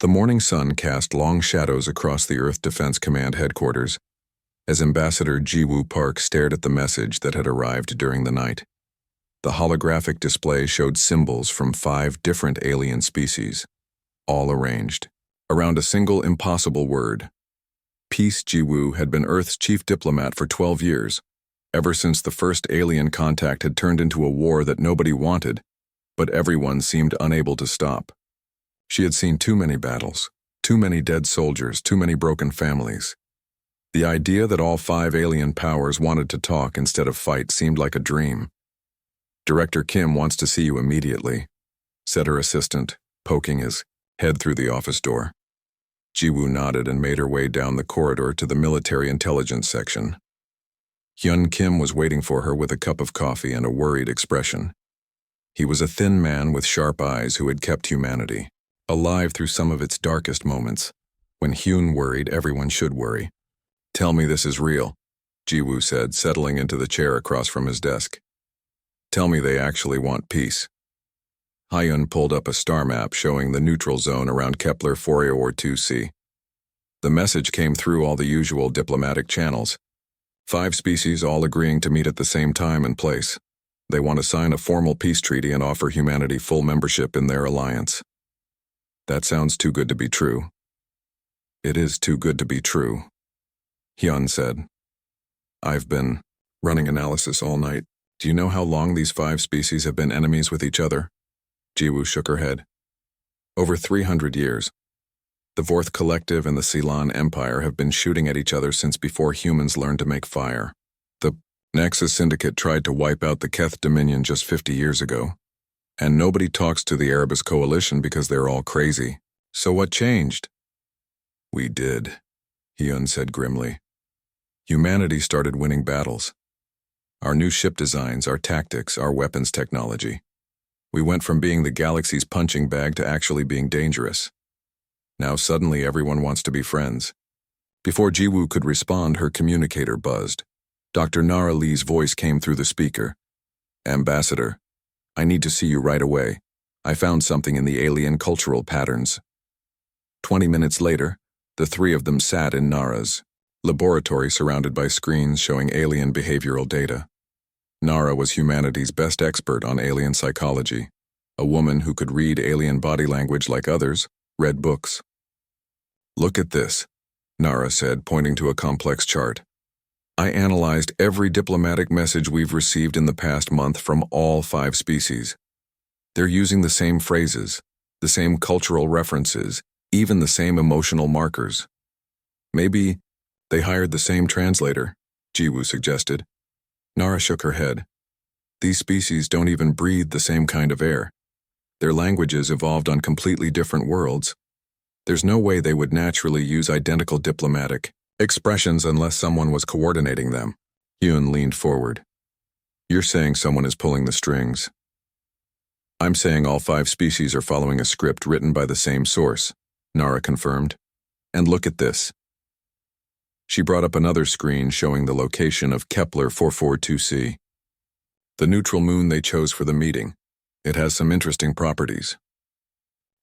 The morning sun cast long shadows across the Earth Defense Command headquarters as Ambassador Jiwoo Park stared at the message that had arrived during the night. The holographic display showed symbols from 5 different alien species, all arranged around a single impossible word. Peace. Jiwoo had been Earth's chief diplomat for 12 years, ever since the first alien contact had turned into a war that nobody wanted, but everyone seemed unable to stop. She had seen too many battles, too many dead soldiers, too many broken families. The idea that all 5 alien powers wanted to talk instead of fight seemed like a dream. "Director Kim wants to see you immediately," said her assistant, poking his head through the office door. Jiwoo nodded and made her way down the corridor to the military intelligence section. Hyun Kim was waiting for her with a cup of coffee and a worried expression. He was a thin man with sharp eyes who had kept humanity alive through some of its darkest moments. When Hyun worried, everyone should worry. "Tell me this is real," Jiwoo said, settling into the chair across from his desk. "Tell me they actually want peace." Hyun pulled up a star map showing the neutral zone around Kepler 4a/2c. The message came through all the usual diplomatic channels. 5 species all agreeing to meet at the same time and place. They want to sign a formal peace treaty and offer humanity full membership in their alliance. That sounds too good to be true. "It is too good to be true," Hyun said. "I've been running analysis all night. Do you know how long these 5 species have been enemies with each other?" Jiwoo shook her head. "Over 300 years. The Vorth Collective and the Ceylon Empire have been shooting at each other since before humans learned to make fire. The Nexus Syndicate tried to wipe out the Keth Dominion just 50 years ago. And nobody talks to the Erebus Coalition because they're all crazy. So what changed?" "We did," Hyun said grimly. "Humanity started winning battles. Our new ship designs, our tactics, our weapons technology. We went from being the galaxy's punching bag to actually being dangerous. Now suddenly everyone wants to be friends." Before Jiwoo could respond, her communicator buzzed. Dr. Nara Lee's voice came through the speaker. "Ambassador, I need to see you right away. I found something in the alien cultural patterns." 20 minutes later, the 3 of them sat in Nara's laboratory surrounded by screens showing alien behavioral data. Nara was humanity's best expert on alien psychology, a woman who could read alien body language like others read books. "Look at this," Nara said, pointing to a complex chart. "I analyzed every diplomatic message we've received in the past month from all 5 species. They're using the same phrases, the same cultural references, even the same emotional markers. Maybe they hired the same translator," Jiwoo suggested. Nara shook her head. "These species don't even breathe the same kind of air. Their languages evolved on completely different worlds. There's no way they would naturally use identical diplomatic expressions unless someone was coordinating them." Hyun leaned forward. "You're saying someone is pulling the strings." "I'm saying all 5 species are following a script written by the same source," Nara confirmed. "And look at this." She brought up another screen showing the location of Kepler 442c. The neutral moon they chose for the meeting. It has some interesting properties.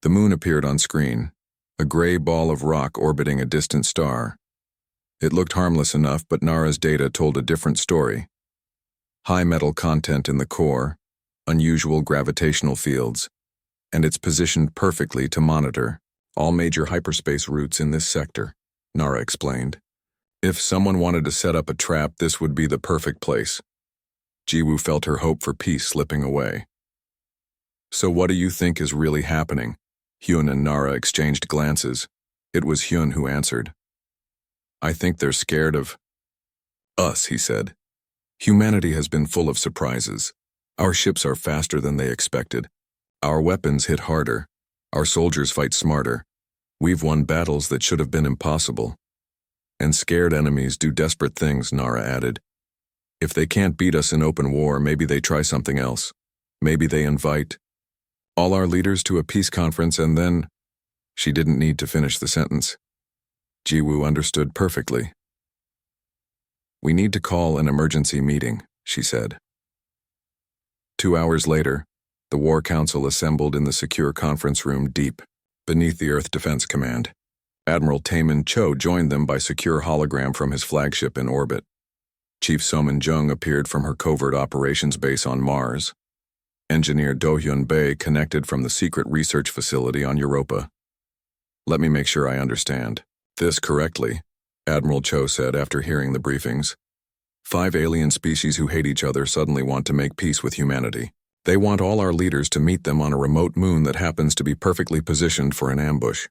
The moon appeared on screen, a gray ball of rock orbiting a distant star. It looked harmless enough, but Nara's data told a different story. High metal content in the core, unusual gravitational fields, and it's positioned perfectly to monitor all major hyperspace routes in this sector, Nara explained. "If someone wanted to set up a trap, this would be the perfect place." Jiwoo felt her hope for peace slipping away. "So what do you think is really happening?" Hyun and Nara exchanged glances. It was Hyun who answered. "I think they're scared of us," he said. "Humanity has been full of surprises. Our ships are faster than they expected. Our weapons hit harder. Our soldiers fight smarter. We've won battles that should have been impossible. And scared enemies do desperate things," Nara added. "If they can't beat us in open war, maybe they try something else. Maybe they invite all our leaders to a peace conference and then—" She didn't need to finish the sentence. Jiwoo understood perfectly. "We need to call an emergency meeting," she said. 2 hours later, the War Council assembled in the secure conference room deep beneath the Earth Defense Command. Admiral Taemin Cho joined them by secure hologram from his flagship in orbit. Chief Somin Jung appeared from her covert operations base on Mars. Engineer Do-hyun Bae connected from the secret research facility on Europa. Let me make sure I understand this correctly, Admiral Cho said after hearing the briefings. 5 alien species who hate each other suddenly want to make peace with humanity. They want all our leaders to meet them on a remote moon that happens to be perfectly positioned for an ambush.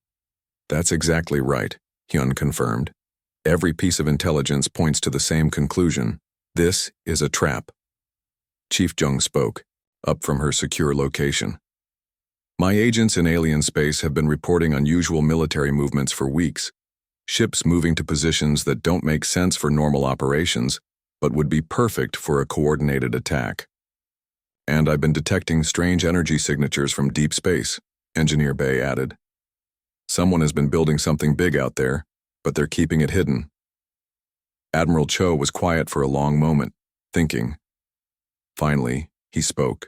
That's exactly right, Hyun confirmed. Every piece of intelligence points to the same conclusion. This is a trap. Chief Jung spoke, up from her secure location. My agents in alien space have been reporting unusual military movements for weeks. Ships moving to positions that don't make sense for normal operations, but would be perfect for a coordinated attack. And I've been detecting strange energy signatures from deep space, Engineer Bae added. Someone has been building something big out there, but they're keeping it hidden. Admiral Cho was quiet for a long moment, thinking. Finally, he spoke.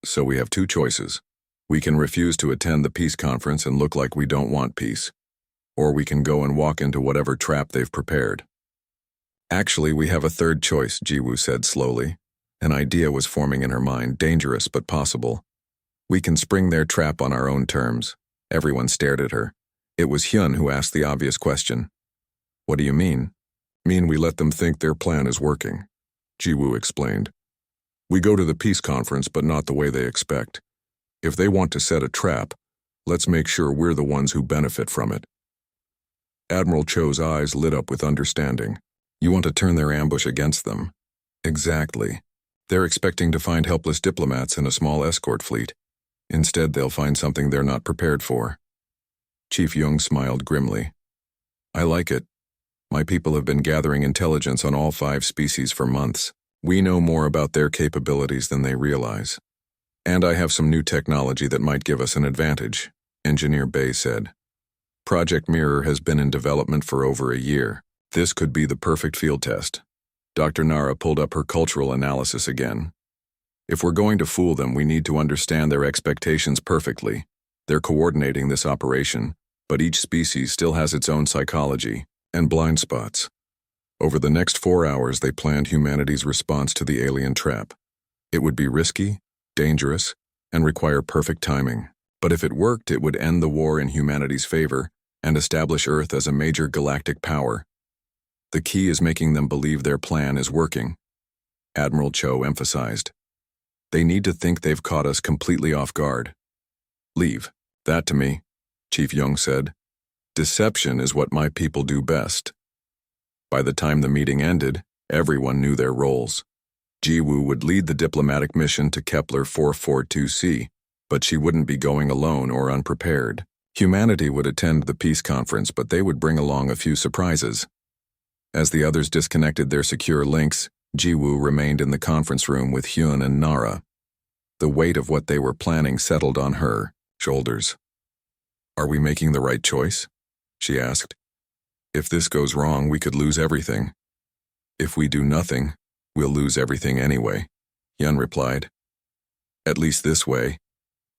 So we have 2 choices. We can refuse to attend the peace conference and look like we don't want peace. Or we can go and walk into whatever trap they've prepared. Actually, we have a third choice, Jiwoo said slowly. An idea was forming in her mind, dangerous but possible. We can spring their trap on our own terms. Everyone stared at her. It was Hyun who asked the obvious question. What do you mean? Mean we let them think their plan is working, Jiwoo explained. We go to the peace conference, but not the way they expect. If they want to set a trap, let's make sure we're the ones who benefit from it. Admiral Cho's eyes lit up with understanding. You want to turn their ambush against them? Exactly. They're expecting to find helpless diplomats in a small escort fleet. Instead, they'll find something they're not prepared for. Chief Jung smiled grimly. I like it. My people have been gathering intelligence on all 5 species for months. We know more about their capabilities than they realize. And I have some new technology that might give us an advantage, Engineer Bae said. Project Mirror has been in development for over a year. This could be the perfect field test. Dr. Nara pulled up her cultural analysis again. If we're going to fool them, we need to understand their expectations perfectly. They're coordinating this operation, but each species still has its own psychology and blind spots. Over the next 4 hours, they planned humanity's response to the alien trap. It would be risky, dangerous, and require perfect timing. But if it worked, it would end the war in humanity's favor and establish Earth as a major galactic power. The key is making them believe their plan is working, Admiral Cho emphasized. They need to think they've caught us completely off guard. Leave that to me, Chief Jung said. Deception is what my people do best. By the time the meeting ended, everyone knew their roles. Jiwoo would lead the diplomatic mission to Kepler 442c, but she wouldn't be going alone or unprepared. Humanity would attend the peace conference, but they would bring along a few surprises. As the others disconnected their secure links, Jiwoo remained in the conference room with Hyun and Nara. The weight of what they were planning settled on her shoulders. Are we making the right choice? She asked. If this goes wrong, we could lose everything. If we do nothing, we'll lose everything anyway, Hyun replied. At least this way,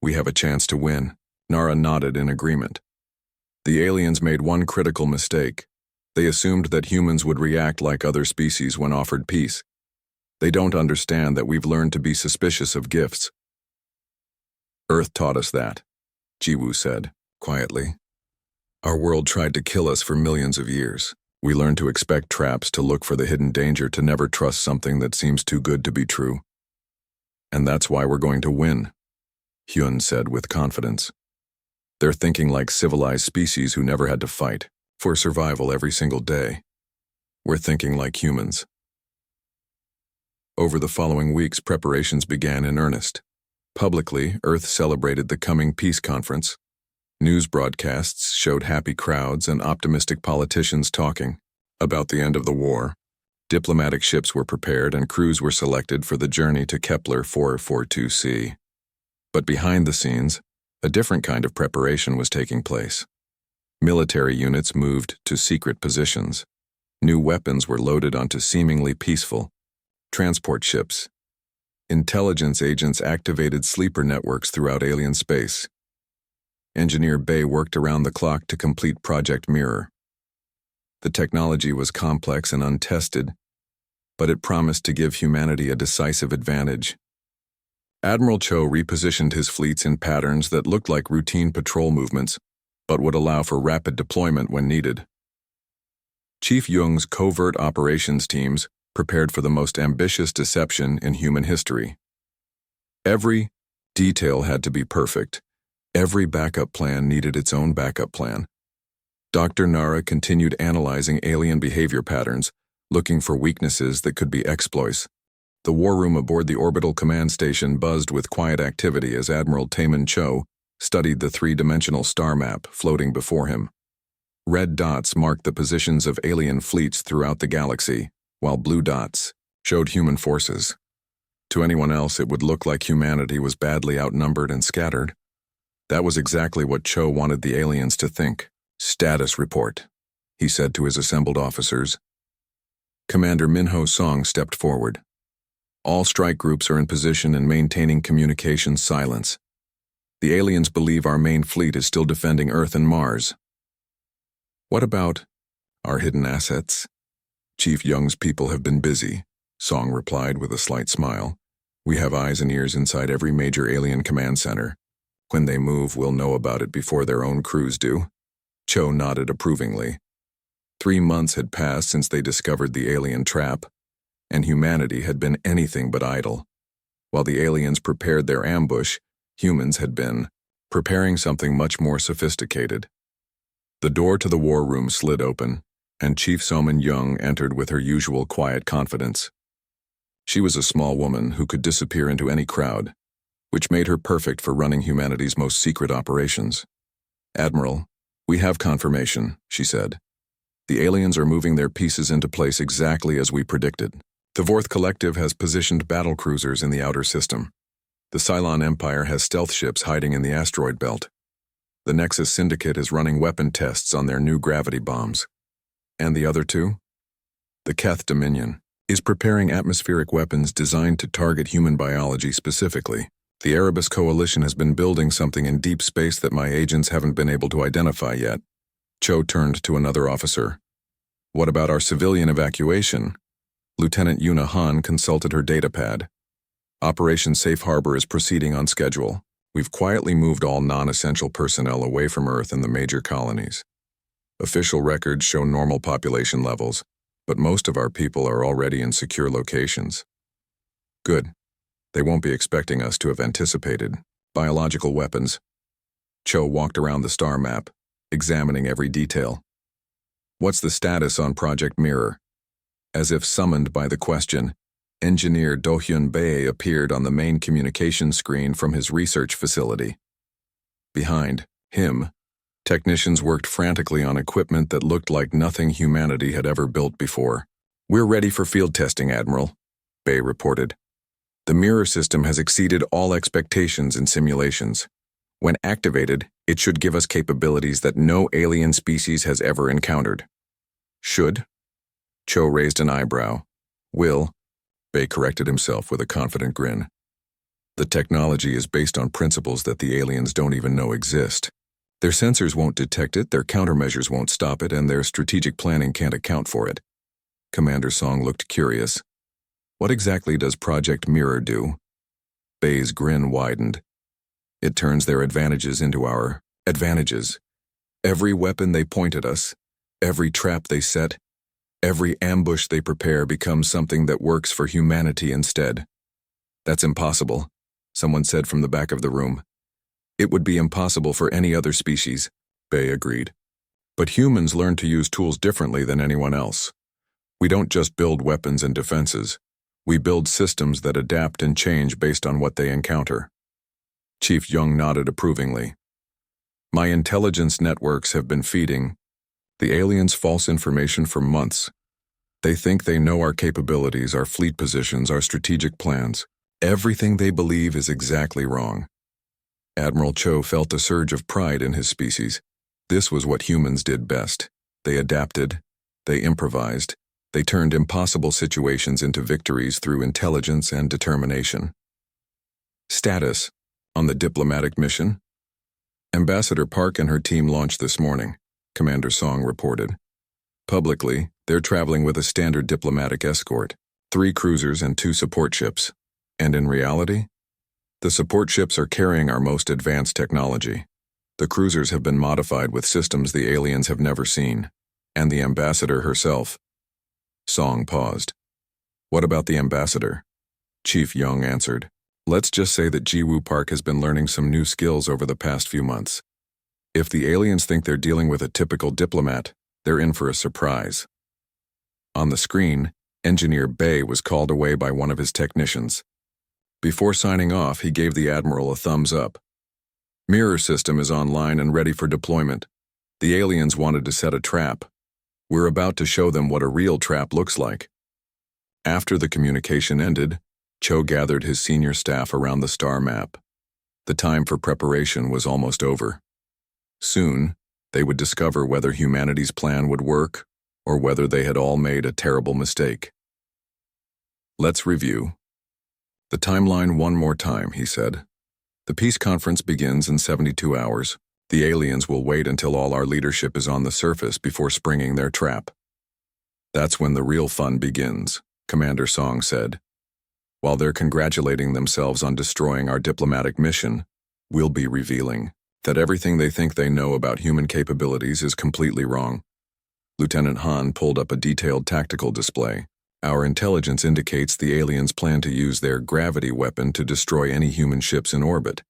we have a chance to win. Nara nodded in agreement. The aliens made one critical mistake. They assumed that humans would react like other species when offered peace. They don't understand that we've learned to be suspicious of gifts. Earth taught us that, Jiwoo said, quietly. Our world tried to kill us for millions of years. We learned to expect traps, to look for the hidden danger, to never trust something that seems too good to be true. And that's why we're going to win, Hyun said with confidence. They're thinking like civilized species who never had to fight for survival every single day. We're thinking like humans. Over the following weeks, preparations began in earnest. Publicly, Earth celebrated the coming peace conference. News broadcasts showed happy crowds and optimistic politicians talking about the end of the war. Diplomatic ships were prepared and crews were selected for the journey to Kepler 442c. But behind the scenes, a different kind of preparation was taking place. Military units moved to secret positions. New weapons were loaded onto seemingly peaceful transport ships. Intelligence agents activated sleeper networks throughout alien space. Engineer Bay worked around the clock to complete Project Mirror. The technology was complex and untested, but it promised to give humanity a decisive advantage. Admiral Cho repositioned his fleets in patterns that looked like routine patrol movements, but would allow for rapid deployment when needed. Chief Jung's covert operations teams prepared for the most ambitious deception in human history. Every detail had to be perfect. Every backup plan needed its own backup plan. Dr. Nara continued analyzing alien behavior patterns, looking for weaknesses that could be exploits. The war room aboard the orbital command station buzzed with quiet activity as Admiral Taemin Cho studied the three-dimensional star map floating before him. Red dots marked the positions of alien fleets throughout the galaxy, while blue dots showed human forces. To anyone else, it would look like humanity was badly outnumbered and scattered. That was exactly what Cho wanted the aliens to think. "Status report," he said to his assembled officers. Commander Minho Song stepped forward. "All strike groups are in position and maintaining communications silence. The aliens believe our main fleet is still defending Earth and Mars." "What about our hidden assets?" "Chief Young's people have been busy," Song replied with a slight smile. "We have eyes and ears inside every major alien command center. When they move, we'll know about it before their own crews do." Cho nodded approvingly. 3 months had passed since they discovered the alien trap, and humanity had been anything but idle. While the aliens prepared their ambush, humans had been preparing something much more sophisticated. The door to the war room slid open, and Chief Soman Young entered with her usual quiet confidence. She was a small woman who could disappear into any crowd, which made her perfect for running humanity's most secret operations. "Admiral, we have confirmation," she said. "The aliens are moving their pieces into place exactly as we predicted. The Vorth Collective has positioned battlecruisers in the outer system. The Cylon Empire has stealth ships hiding in the asteroid belt. The Nexus Syndicate is running weapon tests on their new gravity bombs. And the other two? The Keth Dominion is preparing atmospheric weapons designed to target human biology specifically. The Erebus Coalition has been building something in deep space that my agents haven't been able to identify yet." Cho turned to another officer. "What about our civilian evacuation?" Lieutenant Yuna Han consulted her datapad. "Operation Safe Harbor is proceeding on schedule. We've quietly moved all non-essential personnel away from Earth and the major colonies. Official records show normal population levels, but most of our people are already in secure locations." "Good. They won't be expecting us to have anticipated biological weapons." Cho walked around the star map, examining every detail. "What's the status on Project Mirror?" As if summoned by the question, Engineer Do-hyun Bae appeared on the main communication screen from his research facility. Behind him, technicians worked frantically on equipment that looked like nothing humanity had ever built before. "We're ready for field testing, Admiral," Bae reported. "The mirror system has exceeded all expectations in simulations. When activated, it should give us capabilities that no alien species has ever encountered." "Should?" Cho raised an eyebrow. "Will," Bae corrected himself with a confident grin. "The technology is based on principles that the aliens don't even know exist. Their sensors won't detect it, their countermeasures won't stop it, and their strategic planning can't account for it." Commander Song looked curious. "What exactly does Project Mirror do?" Bae's grin widened. "It turns their advantages into our advantages. Every weapon they point at us, every trap they set, every ambush they prepare becomes something that works for humanity instead." "That's impossible," someone said from the back of the room. "It would be impossible for any other species," Bae agreed. "But humans learn to use tools differently than anyone else. We don't just build weapons and defenses. We build systems that adapt and change based on what they encounter." Chief Young nodded approvingly. "My intelligence networks have been feeding the aliens false information for months. They think they know our capabilities, our fleet positions, our strategic plans. Everything they believe is exactly wrong." Admiral Cho felt a surge of pride in his species. This was what humans did best. They adapted, they improvised, they turned impossible situations into victories through intelligence and determination. "Status on the diplomatic mission?" Ambassador Park and her team launched this morning, Commander Song reported. Publicly, they're traveling with a standard diplomatic escort, 3 cruisers and 2 support ships. And in reality, the support ships are carrying our most advanced technology. The cruisers have been modified with systems the aliens have never seen, and the ambassador herself. Song paused. What about the ambassador? Chief Young answered. Let's just say that Jiwoo Park has been learning some new skills over the past few months. If the aliens think they're dealing with a typical diplomat, they're in for a surprise. On the screen, Engineer Bay was called away by one of his technicians. Before signing off, he gave the Admiral a thumbs up. Mirror system is online and ready for deployment. The aliens wanted to set a trap. We're about to show them what a real trap looks like. After the communication ended, Cho gathered his senior staff around the star map. The time for preparation was almost over. Soon, they would discover whether humanity's plan would work or whether they had all made a terrible mistake. Let's review. The timeline one more time, he said. The peace conference begins in 72 hours. The aliens will wait until all our leadership is on the surface before springing their trap. That's when the real fun begins, Commander Song said. While they're congratulating themselves on destroying our diplomatic mission, we'll be revealing that everything they think they know about human capabilities is completely wrong. Lieutenant Han pulled up a detailed tactical display. Our intelligence indicates the aliens plan to use their gravity weapon to destroy any human ships in orbit,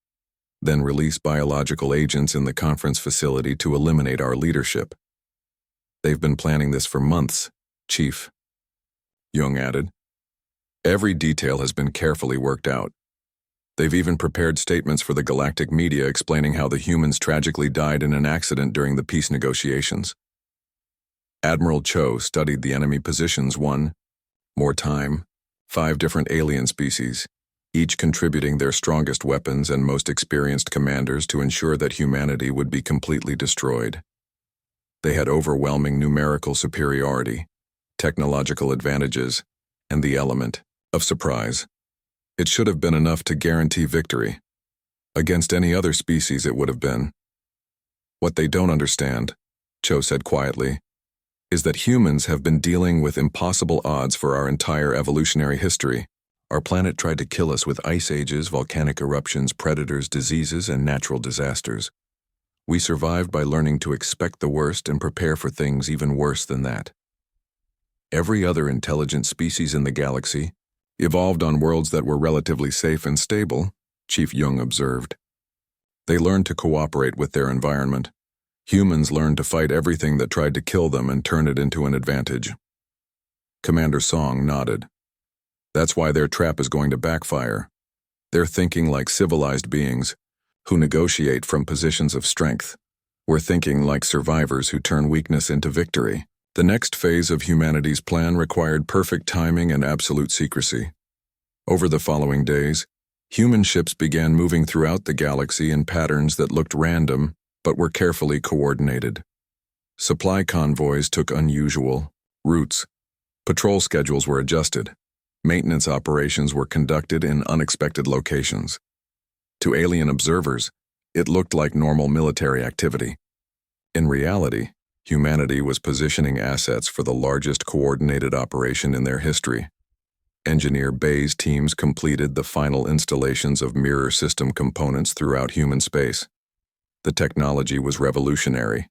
then release biological agents in the conference facility to eliminate our leadership. They've been planning this for months, Chief. Young added. Every detail has been carefully worked out. They've even prepared statements for the galactic media explaining how the humans tragically died in an accident during the peace negotiations. Admiral Cho studied the enemy positions one more time, 5 different alien species, each contributing their strongest weapons and most experienced commanders to ensure that humanity would be completely destroyed. They had overwhelming numerical superiority, technological advantages, and the element of surprise. It should have been enough to guarantee victory. Against any other species it would have been. What they don't understand, Cho said quietly, is that humans have been dealing with impossible odds for our entire evolutionary history. Our planet tried to kill us with ice ages, volcanic eruptions, predators, diseases, and natural disasters. We survived by learning to expect the worst and prepare for things even worse than that. Every other intelligent species in the galaxy evolved on worlds that were relatively safe and stable, Chief Young observed. They learned to cooperate with their environment. Humans learned to fight everything that tried to kill them and turn it into an advantage. Commander Song nodded. That's why their trap is going to backfire. They're thinking like civilized beings who negotiate from positions of strength. We're thinking like survivors who turn weakness into victory. The next phase of humanity's plan required perfect timing and absolute secrecy. Over the following days, human ships began moving throughout the galaxy in patterns that looked random but were carefully coordinated. Supply convoys took unusual routes. Patrol schedules were adjusted. Maintenance operations were conducted in unexpected locations. To alien observers, it looked like normal military activity. In reality, humanity was positioning assets for the largest coordinated operation in their history. Engineer Bay's teams completed the final installations of mirror system components throughout human space. The technology was revolutionary,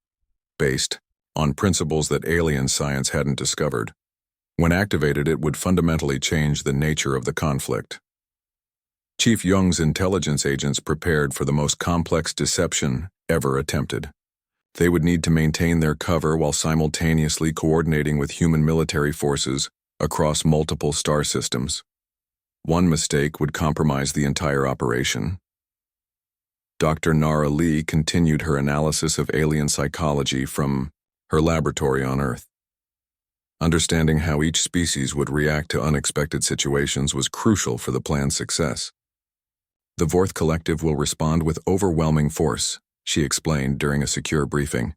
based on principles that alien science hadn't discovered. When activated, it would fundamentally change the nature of the conflict. Chief Young's intelligence agents prepared for the most complex deception ever attempted. They would need to maintain their cover while simultaneously coordinating with human military forces across multiple star systems. One mistake would compromise the entire operation. Dr. Nara Lee continued her analysis of alien psychology from her laboratory on Earth. Understanding how each species would react to unexpected situations was crucial for the plan's success. The Vorth Collective will respond with overwhelming force, she explained during a secure briefing.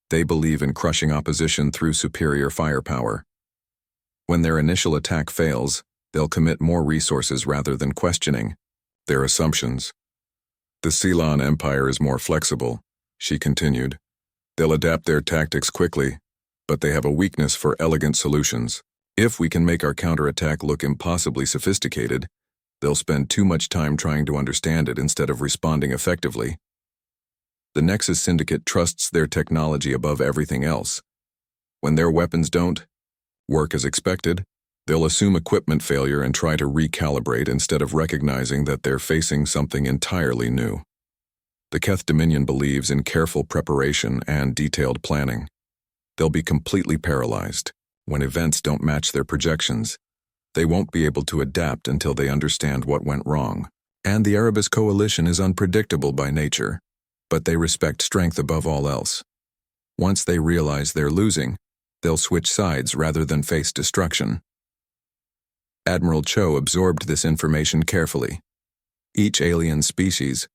They believe in crushing opposition through superior firepower. When their initial attack fails, they'll commit more resources rather than questioning their assumptions. The Ceylon Empire is more flexible, she continued. They'll adapt their tactics quickly, but they have a weakness for elegant solutions. If we can make our counterattack look impossibly sophisticated, they'll spend too much time trying to understand it instead of responding effectively. The Nexus Syndicate trusts their technology above everything else. When their weapons don't work as expected, they'll assume equipment failure and try to recalibrate instead of recognizing that they're facing something entirely new. The Keth Dominion believes in careful preparation and detailed planning. They'll be completely paralyzed. When events don't match their projections, they won't be able to adapt until they understand what went wrong. And the Erebus Coalition is unpredictable by nature, but they respect strength above all else. Once they realize they're losing, they'll switch sides rather than face destruction. Admiral Cho absorbed this information carefully. Each alien species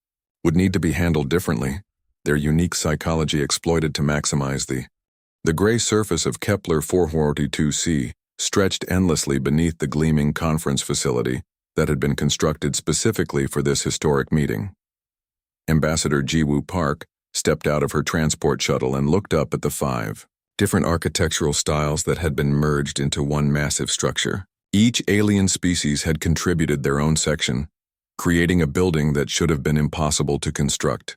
would need to be handled differently, their unique psychology exploited to maximize the gray surface of Kepler 442c stretched endlessly beneath the gleaming conference facility that had been constructed specifically for this historic meeting. Ambassador Jiwoo Park stepped out of her transport shuttle and looked up at the 5 different architectural styles that had been merged into one massive structure. Each alien species had contributed their own section, creating a building that should have been impossible to construct.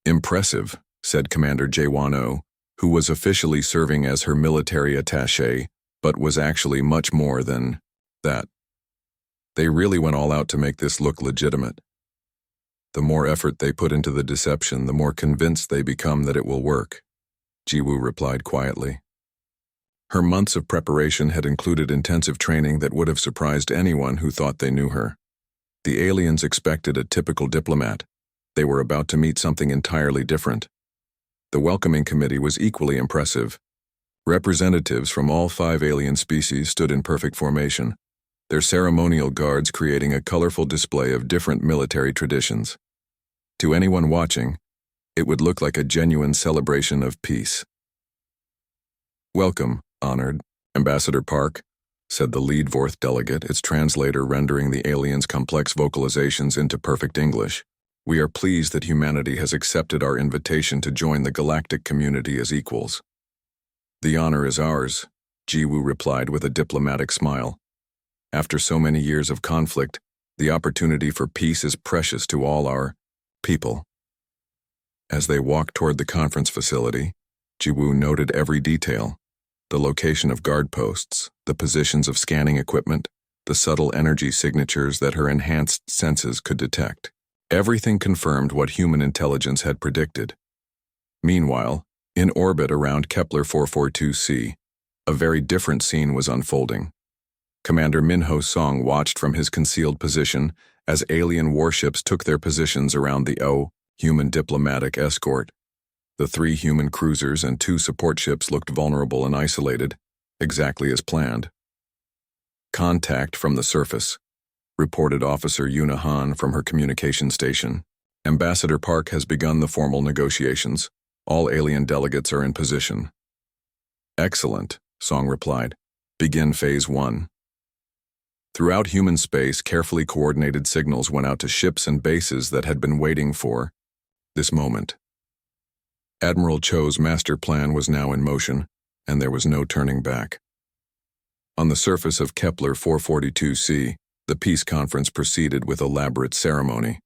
Impressive, said Commander Jae-won-oh, who was officially serving as her military attaché, but was actually much more than that. They really went all out to make this look legitimate. The more effort they put into the deception, the more convinced they become that it will work, Jiwoo replied quietly. Her months of preparation had included intensive training that would have surprised anyone who thought they knew her. The aliens expected a typical diplomat. They were about to meet something entirely different. The welcoming committee was equally impressive. Representatives from all 5 alien species stood in perfect formation, their ceremonial guards creating a colorful display of different military traditions. To anyone watching, it would look like a genuine celebration of peace. Welcome, honored Ambassador Park, said the lead Vorth delegate, its translator rendering the aliens' complex vocalizations into perfect English. We are pleased that humanity has accepted our invitation to join the galactic community as equals. The honor is ours, Jiwoo replied with a diplomatic smile. After so many years of conflict, the opportunity for peace is precious to all our people. As they walked toward the conference facility, Jiwoo noted every detail: the location of guard posts, the positions of scanning equipment, the subtle energy signatures that her enhanced senses could detect. Everything confirmed what human intelligence had predicted. Meanwhile, in orbit around Kepler 442c, a very different scene was unfolding. Commander Minho Song watched from his concealed position as alien warships took their positions around the human diplomatic escort. The 3 human cruisers and 2 support ships looked vulnerable and isolated, exactly as planned. Contact from the surface, reported Officer Yuna Han from her communication station. Ambassador Park has begun the formal negotiations. All alien delegates are in position. Excellent, Song replied. Begin Phase 1. Throughout human space, carefully coordinated signals went out to ships and bases that had been waiting for this moment. Admiral Cho's master plan was now in motion, and there was no turning back. On the surface of Kepler 442c, the peace conference proceeded with elaborate ceremony.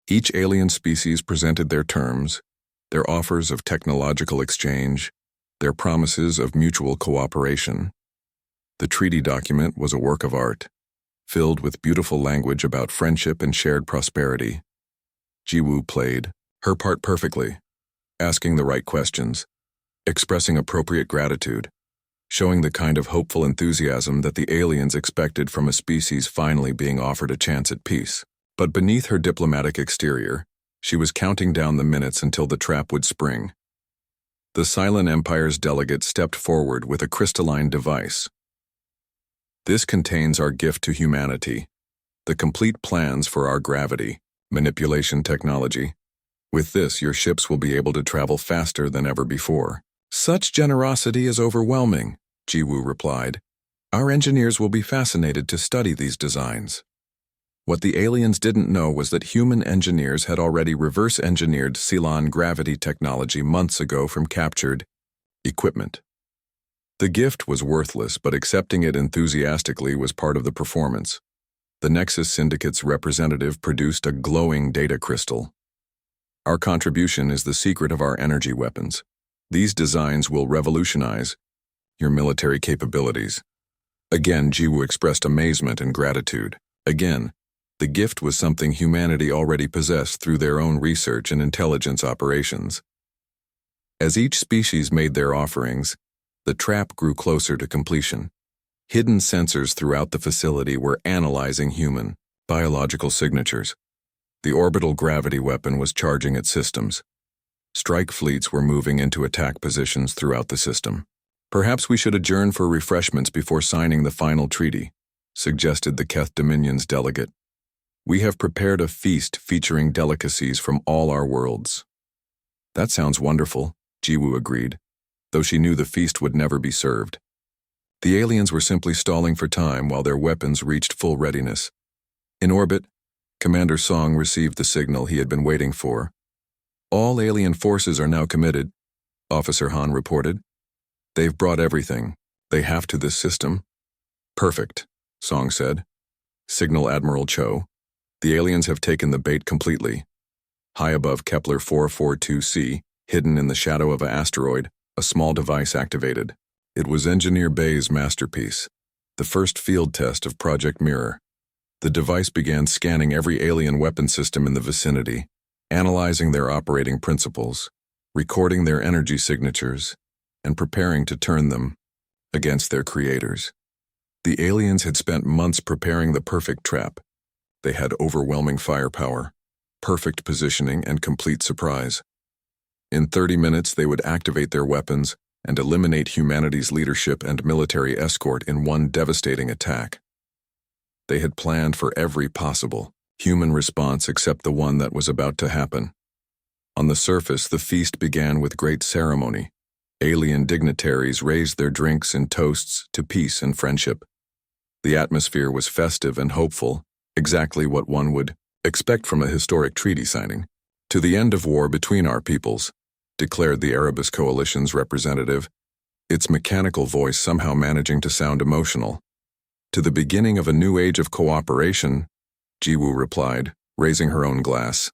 Each alien species presented their terms, their offers of technological exchange, their promises of mutual cooperation. The treaty document was a work of art, filled with beautiful language about friendship and shared prosperity. Jiwoo played her part perfectly, asking the right questions, expressing appropriate gratitude, showing the kind of hopeful enthusiasm that the aliens expected from a species finally being offered a chance at peace. But beneath her diplomatic exterior, she was counting down the minutes until the trap would spring. The Silent Empire's delegate stepped forward with a crystalline device. This contains our gift to humanity, the complete plans for our gravity, manipulation technology. With this, your ships will be able to travel faster than ever before. Such generosity is overwhelming, Jiwoo replied. Our engineers will be fascinated to study these designs. What the aliens didn't know was that human engineers had already reverse-engineered Ceylon gravity technology months ago from captured equipment. The gift was worthless, but accepting it enthusiastically was part of the performance. The Nexus Syndicate's representative produced a glowing data crystal. Our contribution is the secret of our energy weapons. These designs will revolutionize your military capabilities. Again, Jiwoo expressed amazement and gratitude. Again, the gift was something humanity already possessed through their own research and intelligence operations. As each species made their offerings, the trap grew closer to completion. Hidden sensors throughout the facility were analyzing human, biological signatures. The orbital gravity weapon was charging its systems. Strike fleets were moving into attack positions throughout the system. Perhaps we should adjourn for refreshments before signing the final treaty, suggested the Keth Dominion's delegate. We have prepared a feast featuring delicacies from all our worlds. That sounds wonderful, Jiwoo agreed, though she knew the feast would never be served. The aliens were simply stalling for time while their weapons reached full readiness. In orbit, Commander Song received the signal he had been waiting for. All alien forces are now committed, Officer Han reported. They've brought everything they have to this system. Perfect, Song said. Signal Admiral Cho. The aliens have taken the bait completely. High above Kepler 442c, hidden in the shadow of an asteroid, a small device activated. It was Engineer Bay's masterpiece, the first field test of Project Mirror. The device began scanning every alien weapon system in the vicinity, analyzing their operating principles, recording their energy signatures, and preparing to turn them against their creators. The aliens had spent months preparing the perfect trap. They had overwhelming firepower, perfect positioning, and complete surprise. In 30 minutes, they would activate their weapons and eliminate humanity's leadership and military escort in one devastating attack. They had planned for every possible human response except the one that was about to happen. On the surface, the feast began with great ceremony. Alien dignitaries raised their drinks in toasts to peace and friendship. The atmosphere was festive and hopeful, exactly what one would expect from a historic treaty signing. To the end of war between our peoples, declared the Erebus Coalition's representative, its mechanical voice somehow managing to sound emotional. To the beginning of a new age of cooperation, Jiwoo replied, raising her own glass.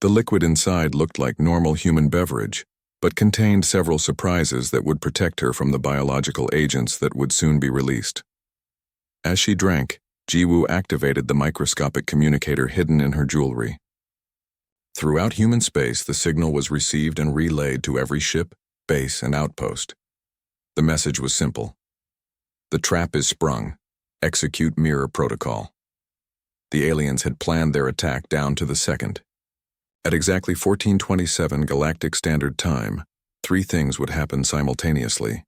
The liquid inside looked like normal human beverage, but contained several surprises that would protect her from the biological agents that would soon be released. As she drank, Jiwoo activated the microscopic communicator hidden in her jewelry. Throughout human space, the signal was received and relayed to every ship, base, and outpost. The message was simple. The trap is sprung. Execute mirror protocol. The aliens had planned their attack down to the second. At exactly 1427 Galactic Standard Time, 3 things would happen simultaneously.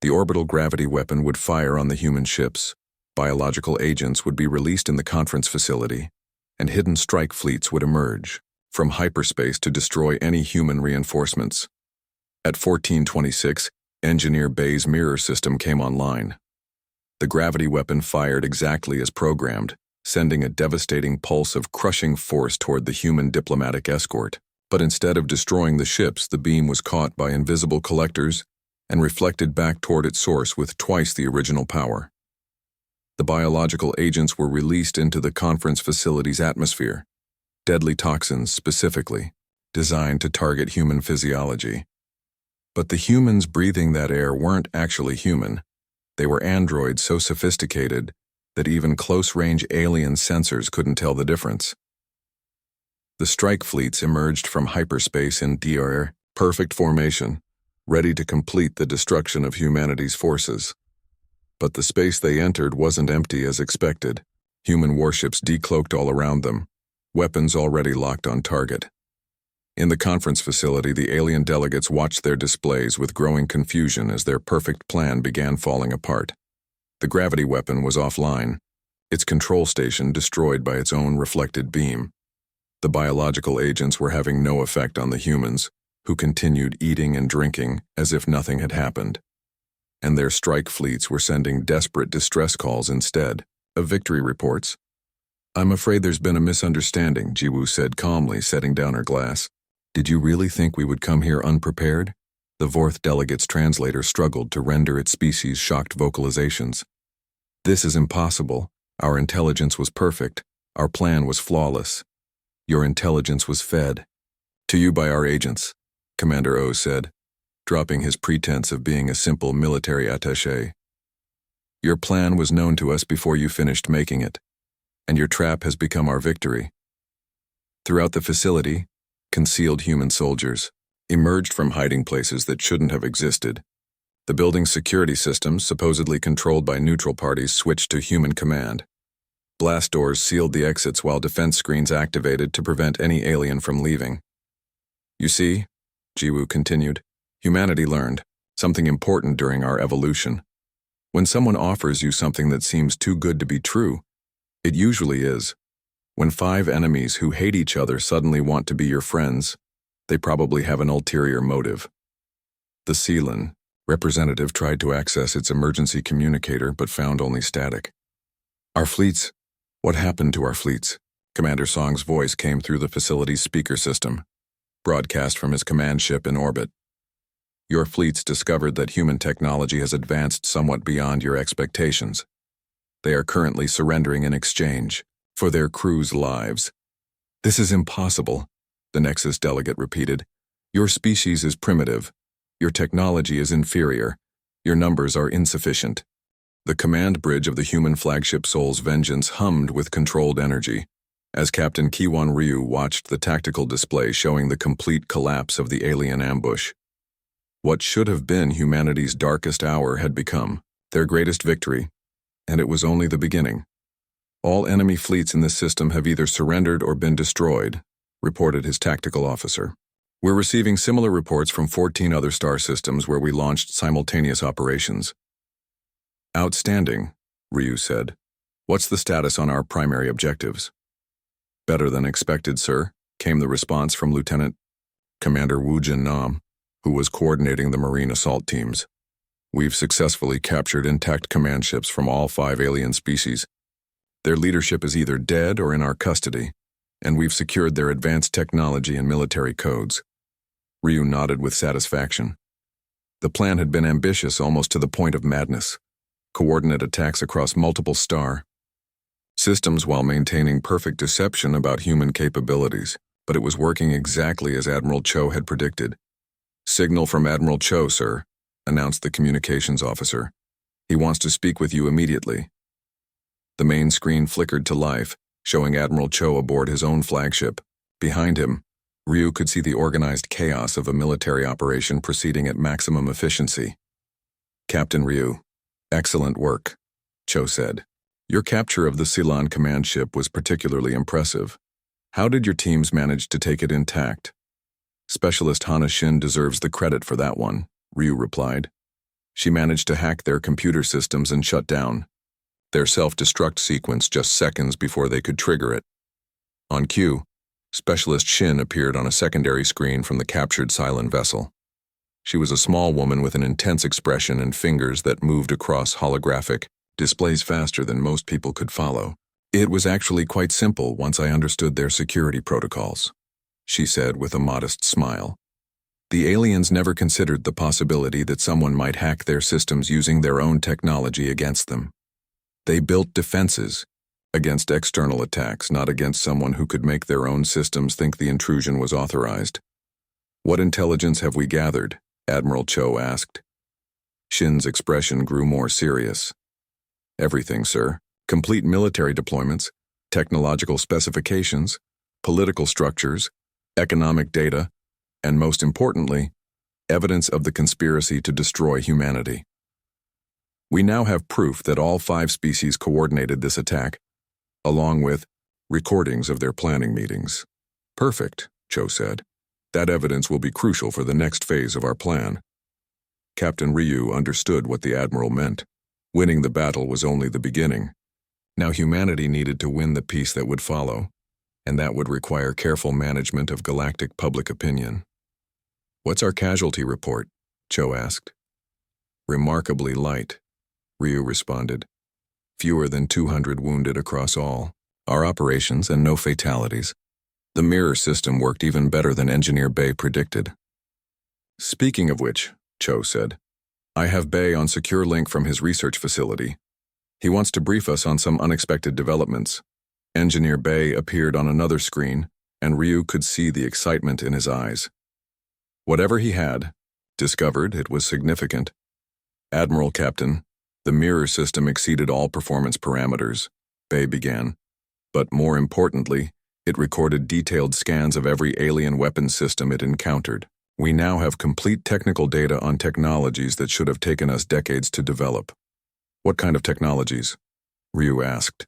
The orbital gravity weapon would fire on the human ships, biological agents would be released in the conference facility, and hidden strike fleets would emerge from hyperspace to destroy any human reinforcements. At 1426, Engineer Bay's mirror system came online. The gravity weapon fired exactly as programmed, sending a devastating pulse of crushing force toward the human diplomatic escort. But instead of destroying the ships, the beam was caught by invisible collectors and reflected back toward its source with twice the original power. The biological agents were released into the conference facility's atmosphere, deadly toxins specifically, designed to target human physiology. But the humans breathing that air weren't actually human. They were androids so sophisticated that even close-range alien sensors couldn't tell the difference. The strike fleets emerged from hyperspace in perfect formation, ready to complete the destruction of humanity's forces. But the space they entered wasn't empty as expected. Human warships decloaked all around them, weapons already locked on target. In the conference facility, the alien delegates watched their displays with growing confusion as their perfect plan began falling apart. The gravity weapon was offline, its control station destroyed by its own reflected beam. The biological agents were having no effect on the humans, who continued eating and drinking as if nothing had happened. And their strike fleets were sending desperate distress calls instead of victory reports. I'm afraid there's been a misunderstanding, Jiwoo said calmly, setting down her glass. Did you really think we would come here unprepared? The Vorth delegate's translator struggled to render its species' shocked vocalizations. This is impossible. Our intelligence was perfect. Our plan was flawless. Your intelligence was fed to you by our agents, Commander O said, dropping his pretense of being a simple military attaché. Your plan was known to us before you finished making it, and your trap has become our victory. Throughout the facility, concealed human soldiers emerged from hiding places that shouldn't have existed. The building's security systems, supposedly controlled by neutral parties, switched to human command. Blast doors sealed the exits while defense screens activated to prevent any alien from leaving. You see, Jiwoo continued, humanity learned something important during our evolution. When someone offers you something that seems too good to be true, it usually is. When 5 enemies who hate each other suddenly want to be your friends, they probably have an ulterior motive. The Sealan representative tried to access its emergency communicator but found only static. Our fleets. What happened to our fleets? Commander Song's voice came through the facility's speaker system, broadcast from his command ship in orbit. Your fleets discovered that human technology has advanced somewhat beyond your expectations. They are currently surrendering in exchange for their crews' lives. This is impossible, the Nexus delegate repeated. Your species is primitive. Your technology is inferior. Your numbers are insufficient. The command bridge of the human flagship Soul's Vengeance hummed with controlled energy as Captain Kiwon Ryu watched the tactical display showing the complete collapse of the alien ambush. What should have been humanity's darkest hour had become their greatest victory, and it was only the beginning. All enemy fleets in this system have either surrendered or been destroyed, reported his tactical officer. We're receiving similar reports from 14 other star systems where we launched simultaneous operations. Outstanding, Ryu said. What's the status on our primary objectives? Better than expected, sir, came the response from Lieutenant Commander Wu Jin Nam, who was coordinating the Marine assault teams. We've successfully captured intact command ships from all 5 alien species. Their leadership is either dead or in our custody, and we've secured their advanced technology and military codes. Ryu nodded with satisfaction. The plan had been ambitious almost to the point of madness. Coordinate attacks across multiple star systems while maintaining perfect deception about human capabilities, but it was working exactly as Admiral Cho had predicted. Signal from Admiral Cho, sir, announced the communications officer. He wants to speak with you immediately. The main screen flickered to life, showing Admiral Cho aboard his own flagship. Behind him, Ryu could see the organized chaos of a military operation proceeding at maximum efficiency. Captain Ryu, excellent work, Cho said. Your capture of the Sealan command ship was particularly impressive. How did your teams manage to take it intact? Specialist Hana Shin deserves the credit for that one, Ryu replied. She managed to hack their computer systems and shut down their self-destruct sequence just seconds before they could trigger it. On cue, Specialist Shin appeared on a secondary screen from the captured Sealan vessel. She was a small woman with an intense expression and fingers that moved across holographic displays faster than most people could follow. It was actually quite simple once I understood their security protocols, she said with a modest smile. The aliens never considered the possibility that someone might hack their systems using their own technology against them. They built defenses against external attacks, not against someone who could make their own systems think the intrusion was authorized. What intelligence have we gathered? Admiral Cho asked. Shin's expression grew more serious. Everything, sir. Complete military deployments, technological specifications, political structures, economic data, and most importantly, evidence of the conspiracy to destroy humanity. We now have proof that all 5 species coordinated this attack, along with recordings of their planning meetings. Perfect, Cho said. That evidence will be crucial for the next phase of our plan. Captain Ryu understood what the Admiral meant. Winning the battle was only the beginning. Now humanity needed to win the peace that would follow, and that would require careful management of galactic public opinion. What's our casualty report? Cho asked. Remarkably light, Ryu responded. Fewer than 200 wounded across all our operations, and no fatalities. The mirror system worked even better than Engineer Bay predicted. Speaking of which, Cho said, I have Bay on secure link from his research facility. He wants to brief us on some unexpected developments. Engineer Bay appeared on another screen, and Ryu could see the excitement in his eyes. Whatever he had discovered, it was significant. Admiral Captain, the mirror system exceeded all performance parameters, Bay began. But more importantly, it recorded detailed scans of every alien weapons system it encountered. We now have complete technical data on technologies that should have taken us decades to develop. What kind of technologies? Ryu asked.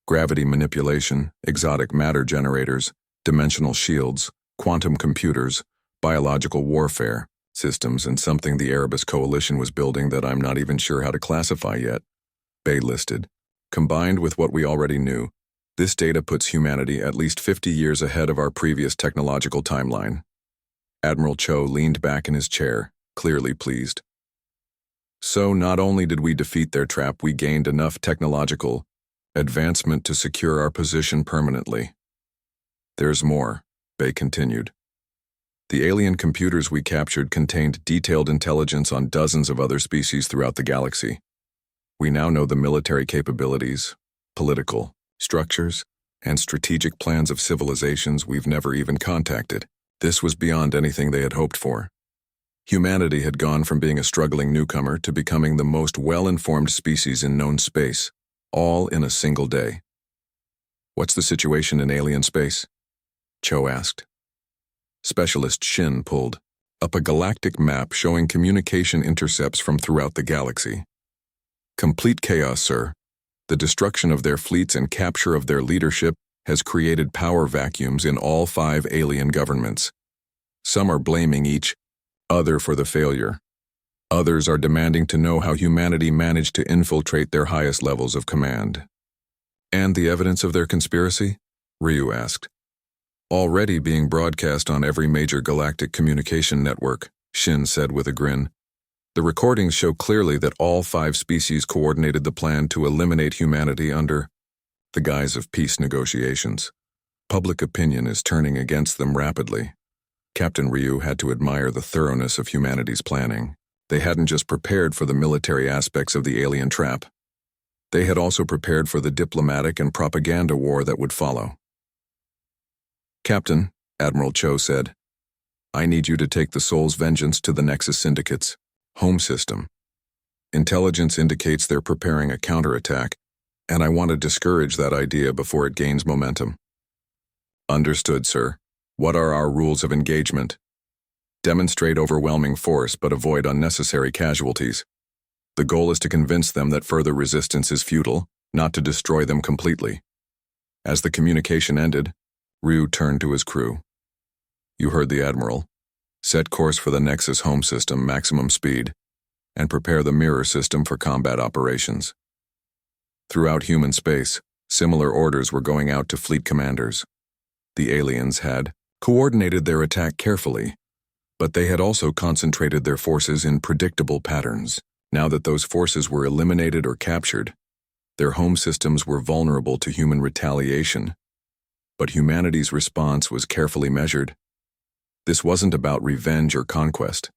Gravity manipulation, exotic matter generators, dimensional shields, quantum computers, biological warfare, systems, and something the Erebus Coalition was building that I'm not even sure how to classify yet, Bay listed. Combined with what we already knew, this data puts humanity at least 50 years ahead of our previous technological timeline. Admiral Cho leaned back in his chair, clearly pleased. So not only did we defeat their trap, we gained enough technological advancement to secure our position permanently. There's more, Bay continued. The alien computers we captured contained detailed intelligence on dozens of other species throughout the galaxy. We now know the military capabilities, political structures, and strategic plans of civilizations we've never even contacted. This was beyond anything they had hoped for. Humanity had gone from being a struggling newcomer to becoming the most well-informed species in known space, all in a single day. What's the situation in alien space? Cho asked. Specialist Shin pulled up a galactic map showing communication intercepts from throughout the galaxy. Complete chaos, sir. The destruction of their fleets and capture of their leadership has created power vacuums in all 5 alien governments. Some are blaming each other for the failure. Others are demanding to know how humanity managed to infiltrate their highest levels of command. And the evidence of their conspiracy? Ryu asked. Already being broadcast on every major galactic communication network, Shin said with a grin. The recordings show clearly that all 5 species coordinated the plan to eliminate humanity under the guise of peace negotiations. Public opinion is turning against them rapidly. Captain Ryu had to admire the thoroughness of humanity's planning. They hadn't just prepared for the military aspects of the alien trap. They had also prepared for the diplomatic and propaganda war that would follow. Captain, Admiral Cho said, I need you to take the Soul's vengeance to the Nexus Syndicate's home system. Intelligence indicates they're preparing a counterattack, and I want to discourage that idea before it gains momentum. Understood, sir. What are our rules of engagement? Demonstrate overwhelming force but avoid unnecessary casualties. The goal is to convince them that further resistance is futile, not to destroy them completely. As the communication ended, Ryu turned to his crew. You heard the Admiral. Set course for the Nexus home system, maximum speed, and prepare the mirror system for combat operations. Throughout human space, similar orders were going out to fleet commanders. The aliens had coordinated their attack carefully, but they had also concentrated their forces in predictable patterns. Now that those forces were eliminated or captured, their home systems were vulnerable to human retaliation. But humanity's response was carefully measured. This wasn't about revenge or conquest.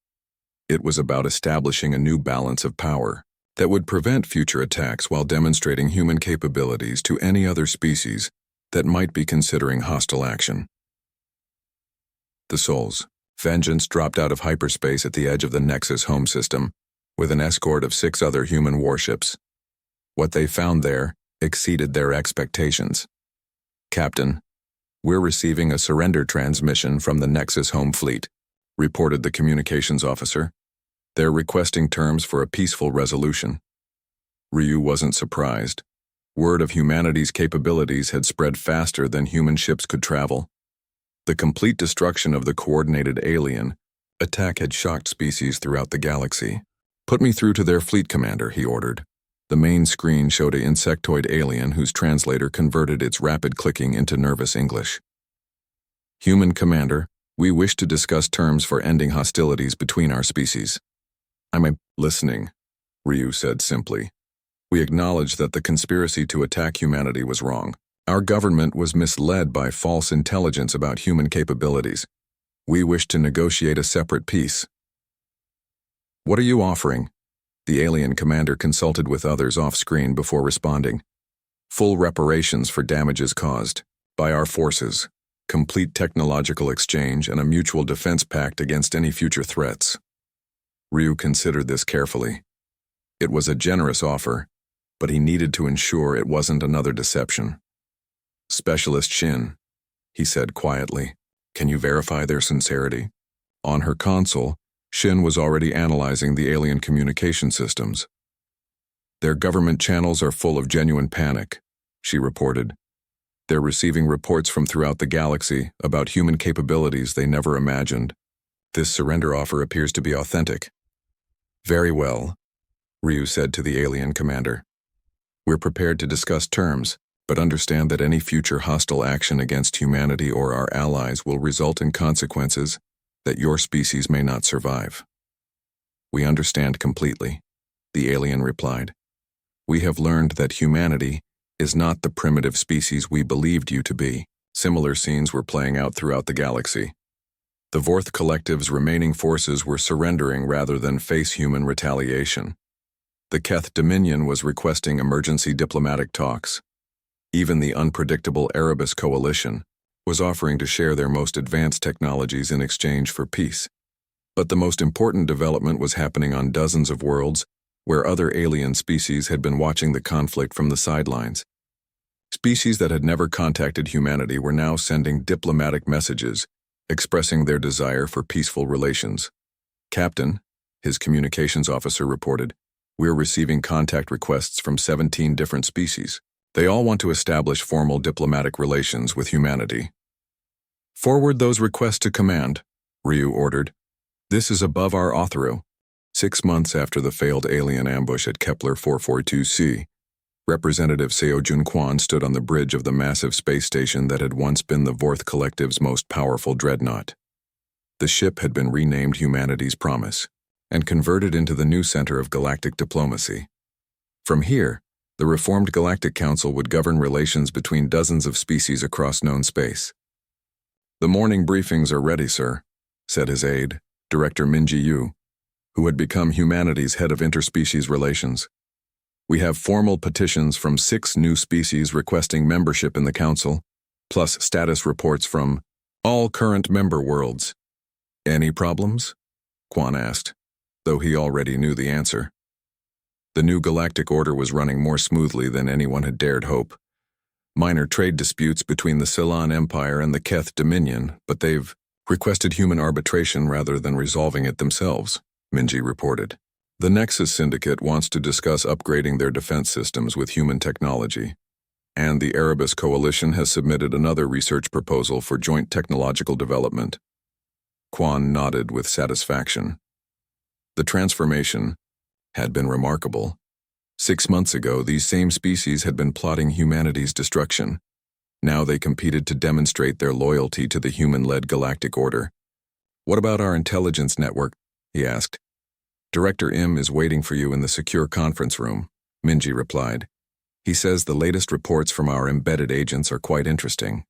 It was about establishing a new balance of power that would prevent future attacks while demonstrating human capabilities to any other species that might be considering hostile action. The Soul's vengeance dropped out of hyperspace at the edge of the Nexus home system with an escort of 6 other human warships. What they found there exceeded their expectations. Captain, we're receiving a surrender transmission from the Nexus home fleet, reported the communications officer. They're requesting terms for a peaceful resolution. Ryu wasn't surprised. Word of humanity's capabilities had spread faster than human ships could travel. The complete destruction of the coordinated alien attack had shocked species throughout the galaxy. Put me through to their fleet commander, he ordered. The main screen showed an insectoid alien whose translator converted its rapid clicking into nervous English. Human commander, we wish to discuss terms for ending hostilities between our species. I'm listening, Ryu said simply. We acknowledge that the conspiracy to attack humanity was wrong. Our government was misled by false intelligence about human capabilities. We wish to negotiate a separate peace. What are you offering? The alien commander consulted with others off-screen before responding. Full reparations for damages caused by our forces, complete technological exchange, and a mutual defense pact against any future threats. Ryu considered this carefully. It was a generous offer, but he needed to ensure it wasn't another deception. Specialist Shin, he said quietly, can you verify their sincerity? On her console, Shin was already analyzing the alien communication systems. Their government channels are full of genuine panic, she reported. They're receiving reports from throughout the galaxy about human capabilities they never imagined. This surrender offer appears to be authentic. Very well, Ryu said to the alien commander. We're prepared to discuss terms, but understand that any future hostile action against humanity or our allies will result in consequences that your species may not survive. We understand completely, the alien replied. We have learned that humanity is not the primitive species we believed you to be. Similar scenes were playing out throughout the galaxy. The Vorth Collective's remaining forces were surrendering rather than face human retaliation. The Keth Dominion was requesting emergency diplomatic talks. Even the unpredictable Erebus Coalition was offering to share their most advanced technologies in exchange for peace. But the most important development was happening on dozens of worlds where other alien species had been watching the conflict from the sidelines. Species that had never contacted humanity were now sending diplomatic messages, expressing their desire for peaceful relations. Captain, his communications officer reported, we're receiving contact requests from 17 different species. They all want to establish formal diplomatic relations with humanity. Forward those requests to command, Ryu ordered. This is above our authority. 6 months after the failed alien ambush at Kepler 442c, Representative Seojun Kwan stood on the bridge of the massive space station that had once been the Vorth Collective's most powerful dreadnought. The ship had been renamed Humanity's Promise and converted into the new center of galactic diplomacy. From here, the reformed Galactic Council would govern relations between dozens of species across known space. The morning briefings are ready, sir, said his aide, Director Minji Yu, who had become humanity's head of interspecies relations. We have formal petitions from 6 new species requesting membership in the Council, plus status reports from all current member worlds. Any problems? Kwan asked, though he already knew the answer. The new galactic order was running more smoothly than anyone had dared hope. Minor trade disputes between the Cylon Empire and the Keth Dominion, but they've requested human arbitration rather than resolving it themselves, Minji reported. The Nexus Syndicate wants to discuss upgrading their defense systems with human technology, and the Erebus Coalition has submitted another research proposal for joint technological development. Kwan nodded with satisfaction. The transformation had been remarkable. 6 months ago, these same species had been plotting humanity's destruction. Now they competed to demonstrate their loyalty to the human-led galactic order. What about our intelligence network? He asked. Director Im is waiting for you in the secure conference room, Minji replied. He says the latest reports from our embedded agents are quite interesting.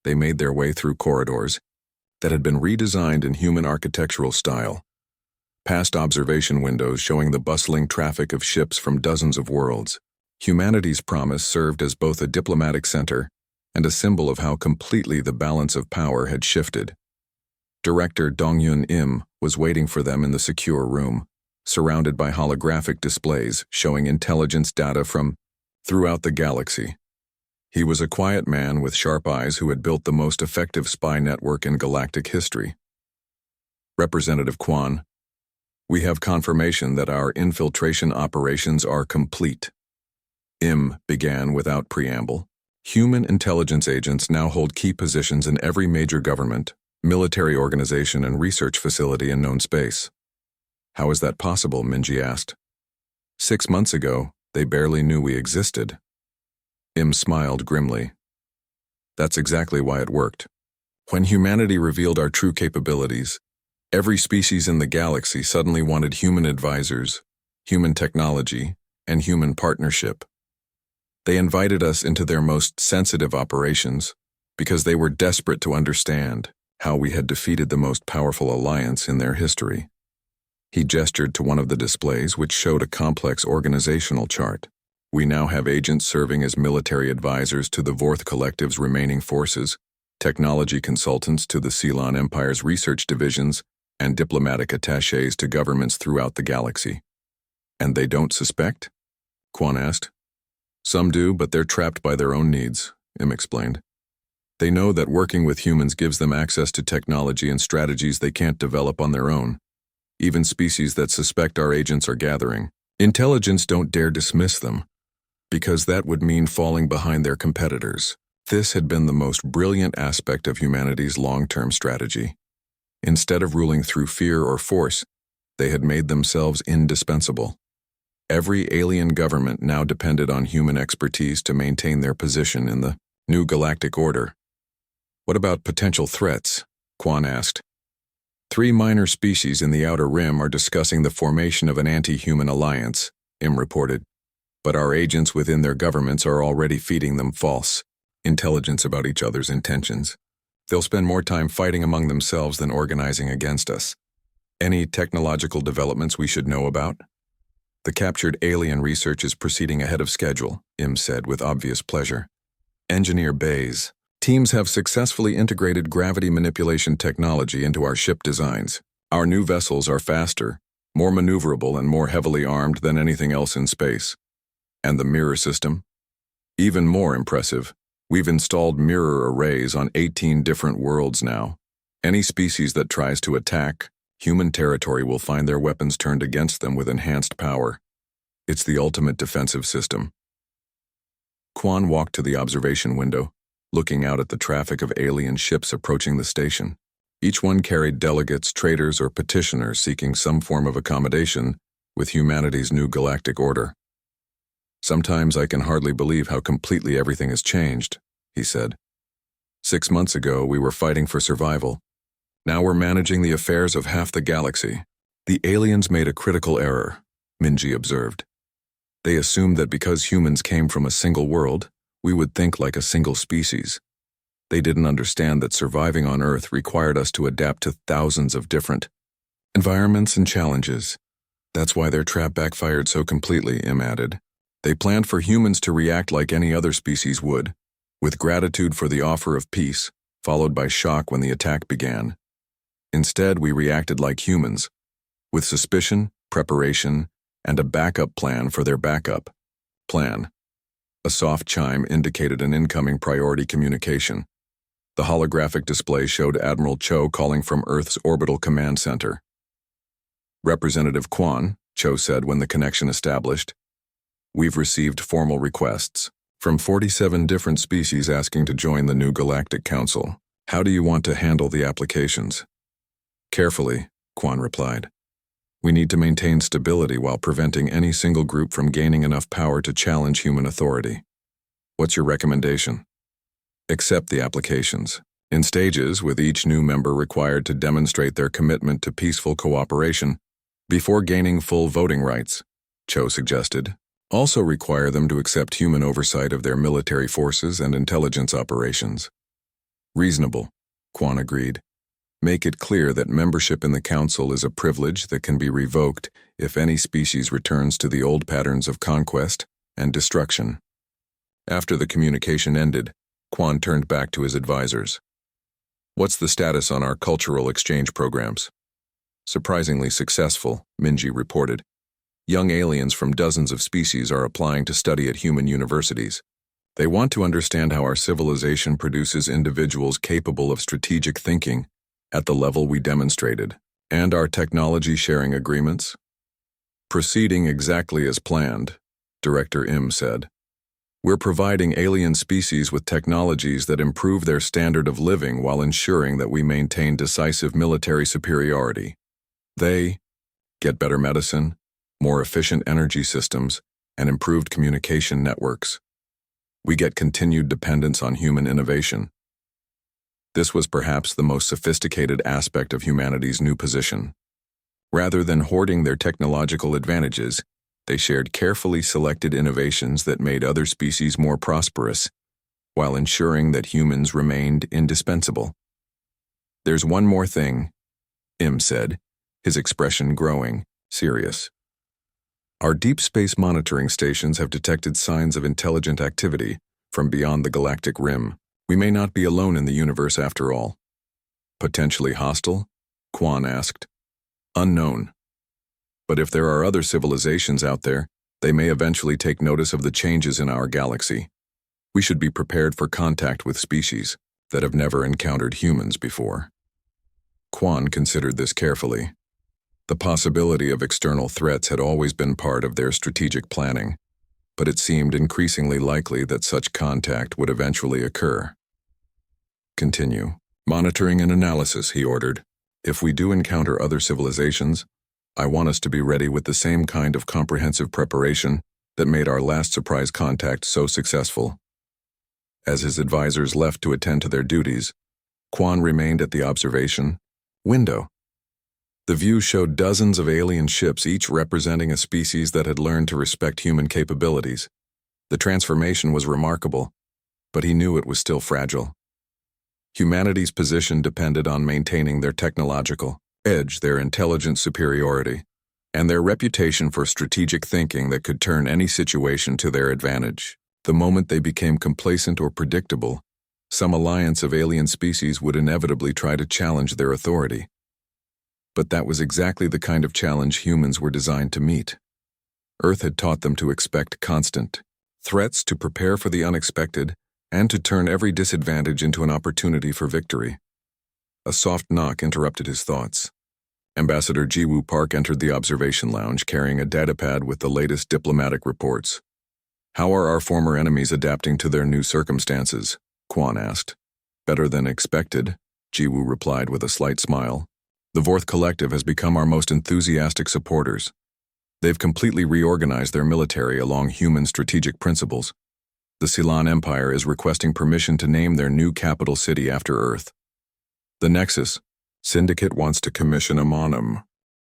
They made their way through corridors that had been redesigned in human architectural style, past observation windows showing the bustling traffic of ships from dozens of worlds. Humanity's Promise served as both a diplomatic center and a symbol of how completely the balance of power had shifted. Director Dongyun Im was waiting for them in the secure room, surrounded by holographic displays showing intelligence data from throughout the galaxy. He was a quiet man with sharp eyes who had built the most effective spy network in galactic history. Representative Kwan, we have confirmation that our infiltration operations are complete. Im began without preamble. Human intelligence agents now hold key positions in every major government, military organization, and research facility in known space. How is that possible? Minji asked. 6 months ago, they barely knew we existed. Im smiled grimly. That's exactly why it worked. When humanity revealed our true capabilities, every species in the galaxy suddenly wanted human advisors, human technology, and human partnership. They invited us into their most sensitive operations because they were desperate to understand how we had defeated the most powerful alliance in their history. He gestured to one of the displays, which showed a complex organizational chart. We now have agents serving as military advisors to the Vorth Collective's remaining forces, technology consultants to the Ceylon Empire's research divisions, and diplomatic attachés to governments throughout the galaxy. And they don't suspect? Quan asked. Some do, but they're trapped by their own needs, Im explained. They know that working with humans gives them access to technology and strategies they can't develop on their own. Even species that suspect our agents are gathering. Intelligence don't dare dismiss them, because that would mean falling behind their competitors. This had been the most brilliant aspect of humanity's long-term strategy. Instead of ruling through fear or force, they had made themselves indispensable. Every alien government now depended on human expertise to maintain their position in the new galactic order. What about potential threats? Quan asked. 3 minor species in the Outer Rim are discussing the formation of an anti-human alliance, Im reported. But our agents within their governments are already feeding them false intelligence about each other's intentions. They'll spend more time fighting among themselves than organizing against us. Any technological developments we should know about? The captured alien research is proceeding ahead of schedule, Im said with obvious pleasure. Engineer Bays. Teams have successfully integrated gravity manipulation technology into our ship designs. Our new vessels are faster, more maneuverable, and more heavily armed than anything else in space. And the mirror system? Even more impressive. We've installed mirror arrays on 18 different worlds now. Any species that tries to attack human territory will find their weapons turned against them with enhanced power. It's the ultimate defensive system. Quan walked to the observation window, looking out at the traffic of alien ships approaching the station. Each one carried delegates, traders, or petitioners seeking some form of accommodation with humanity's new galactic order. Sometimes I can hardly believe how completely everything has changed, he said. 6 months ago, we were fighting for survival. Now we're managing the affairs of half the galaxy. The aliens made a critical error, Minji observed. They assumed that because humans came from a single world, we would think like a single species. They didn't understand that surviving on Earth required us to adapt to thousands of different environments and challenges. That's why their trap backfired so completely, Im added. They planned for humans to react like any other species would, with gratitude for the offer of peace, followed by shock when the attack began. Instead, we reacted like humans, with suspicion, preparation, and a backup plan for their backup plan. A soft chime indicated an incoming priority communication. The holographic display showed Admiral Cho calling from Earth's orbital command center. Representative Quan, Cho said when the connection established, we've received formal requests from 47 different species asking to join the new Galactic Council. How do you want to handle the applications? Carefully, Quan replied. We need to maintain stability while preventing any single group from gaining enough power to challenge human authority. What's your recommendation? Accept the applications, in stages, with each new member required to demonstrate their commitment to peaceful cooperation before gaining full voting rights, Cho suggested. Also require them to accept human oversight of their military forces and intelligence operations. Reasonable, Quan agreed. Make it clear that membership in the Council is a privilege that can be revoked if any species returns to the old patterns of conquest and destruction. After the communication ended, Quan turned back to his advisors. What's the status on our cultural exchange programs? Surprisingly successful, Minji reported. Young aliens from dozens of species are applying to study at human universities. They want to understand how our civilization produces individuals capable of strategic thinking at the level we demonstrated, and our technology sharing agreements. Proceeding exactly as planned, Director Im said. We're providing alien species with technologies that improve their standard of living while ensuring that we maintain decisive military superiority. They get better medicine, more efficient energy systems, and improved communication networks. We get continued dependence on human innovation. This was perhaps the most sophisticated aspect of humanity's new position. Rather than hoarding their technological advantages, They shared carefully selected innovations that made other species more prosperous, while ensuring that humans remained indispensable. "There's one more thing," Im said, his expression growing serious. "Our deep space monitoring stations have detected signs of intelligent activity from beyond the galactic rim. We may not be alone in the universe after all." "Potentially hostile?" Quan asked. "Unknown. But if there are other civilizations out there, they may eventually take notice of the changes in our galaxy. We should be prepared for contact with species that have never encountered humans before." Quan considered this carefully. The possibility of external threats had always been part of their strategic planning, but it seemed increasingly likely that such contact would eventually occur. "Continue monitoring and analysis," he ordered. "If we do encounter other civilizations, I want us to be ready with the same kind of comprehensive preparation that made our last surprise contact so successful." As his advisors left to attend to their duties, Quan remained at the observation window. The view showed dozens of alien ships, each representing a species that had learned to respect human capabilities. The transformation was remarkable, but he knew it was still fragile. Humanity's position depended on maintaining their technological edge, their intelligent superiority, and their reputation for strategic thinking that could turn any situation to their advantage. The moment they became complacent or predictable, some alliance of alien species would inevitably try to challenge their authority. But that was exactly the kind of challenge humans were designed to meet. Earth had taught them to expect constant threats, to prepare for the unexpected, and to turn every disadvantage into an opportunity for victory. A soft knock interrupted his thoughts. Ambassador Jiwoo Park entered the observation lounge carrying a datapad with the latest diplomatic reports. "How are our former enemies adapting to their new circumstances?" Quan asked. "Better than expected," Jiwoo replied with a slight smile. "The Vorth Collective has become our most enthusiastic supporters. They've completely reorganized their military along human strategic principles. The Ceylon Empire is requesting permission to name their new capital city after Earth. The Nexus Syndicate wants to commission a monument